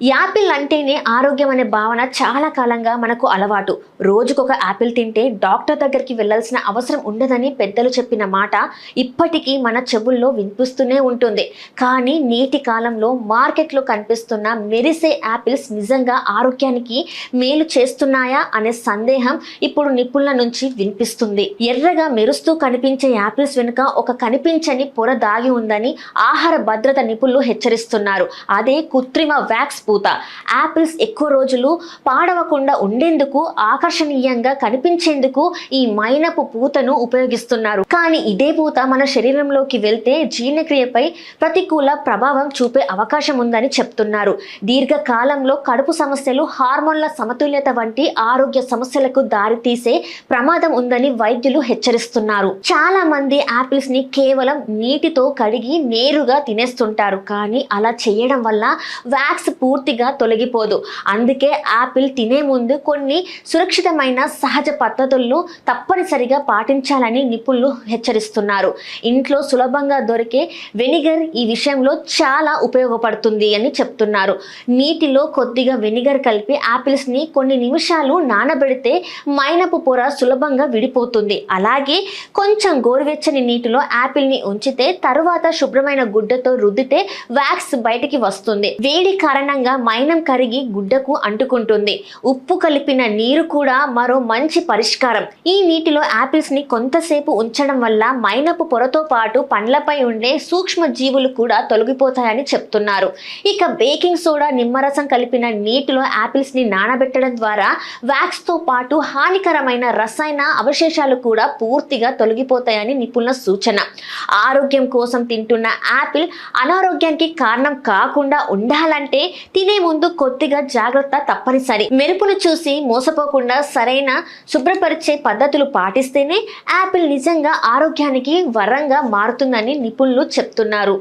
Apple అంటేనే ఆరోగ్యం అనే భావన చాలా కాలంగా మనకు అలవాటు. రోజుకొక యాపిల్ తింటే డాక్టర్ దగ్గరికి వెళ్ళాల్సిన అవసరం ఉండదని పెద్దలు చెప్పిన మాట ఇప్పటికీ మన చెవుల్లో వినిపిస్తూనే ఉంటుంది. కానీ నేటి కాలంలో మార్కెట్లో కనిపిస్తున్న మెరిసే యాపిల్స్ నిజంగా ఆరోగ్యానికి మేలు చేస్తున్నాయా అనే సందేహం ఇప్పుడు నిపుణుల నుంచి వినిపిస్తుంది. ఎర్రగా మెరుస్తూ కనిపించే యాపిల్స్ వెనుక ఒక కనిపించని పొర దాగి ఉందని ఆహార భద్రత నిపుణులు హెచ్చరిస్తున్నారు. అదే కృత్రిమ వ్యాక్స్ పూత. యాపిల్స్ ఎక్కువ రోజులు పాడవకుండా ఉండేందుకు, ఆకర్షణీయంగా కనిపించేందుకు ఈ మైనపు పూతను ఉపయోగిస్తున్నారు. కానీ ఇదే పూత మన శరీరంలోకి వెళ్తే జీర్ణక్రియపై ప్రతికూల ప్రభావం చూపే అవకాశం ఉందని చెప్తున్నారు. దీర్ఘకాలంలో కడుపు సమస్యలు, హార్మోన్ల సమతుల్యత వంటి ఆరోగ్య సమస్యలకు దారితీసే ప్రమాదం ఉందని వైద్యులు హెచ్చరిస్తున్నారు. చాలా మంది యాపిల్స్ ని కేవలం నీటితో కడిగి నేరుగా తినేస్తుంటారు. కానీ అలా చేయడం వల్ల వ్యాక్స్ పూర్తిగా తొలగిపోదు. అందుకే యాపిల్ తినే ముందు కొన్ని సురక్షితమైన సహజ పద్ధతులను తప్పనిసరిగా పాటించాలని నిపుణులు హెచ్చరిస్తున్నారు. ఇంట్లో సులభంగా దొరికే వెనిగర్ ఈ విషయంలో చాలా ఉపయోగపడుతుంది అని చెప్తున్నారు. నీటిలో కొద్దిగా వెనిగర్ కలిపి యాపిల్స్ ని కొన్ని నిమిషాలు నానబెడితే మైనపు పొర సులభంగా విడిపోతుంది. అలాగే కొంచెం గోరువెచ్చని నీటిలో యాపిల్ ని ఉంచితే తరువాత శుభ్రమైన గుడ్డతో రుద్దితే వ్యాక్స్ బయటికి వస్తుంది. వేడి కారణంగా మైనం కరిగి గుడ్డకు అంటుకుంటుంది. ఉప్పు కలిపిన నీరు కూడా మరో మంచి పరిష్కారం. ఈ నీటిలో యాపిల్స్ ని కొంతసేపు ఉంచడం వల్ల మైనపు పొరతో పాటు పండ్లపై ఉండే సూక్ష్మ జీవులు కూడా తొలగిపోతాయని చెప్తున్నారు. ఇక బేకింగ్ సోడా, నిమ్మరసం కలిపిన నీటిలో యాపిల్స్ ని నానబెట్టడం ద్వారా వ్యాక్స్ తో పాటు హానికరమైన రసాయన అవశేషాలు కూడా పూర్తిగా తొలగిపోతాయని నిపుణుల సూచన. ఆరోగ్యం కోసం తింటున్న యాపిల్ అనారోగ్యానికి కారణం కాకుండా ఉండాలంటే తినే ముందు కొద్దిగా జాగ్రత్త తప్పనిసరి. మెరుపును చూసి మోసపోకుండా సరైన శుభ్రపరిచే పద్ధతులు పాటిస్తేనే యాపిల్ నిజంగా ఆరోగ్యానికి వరంగా మారుతుందని నిపుణులు చెప్తున్నారు.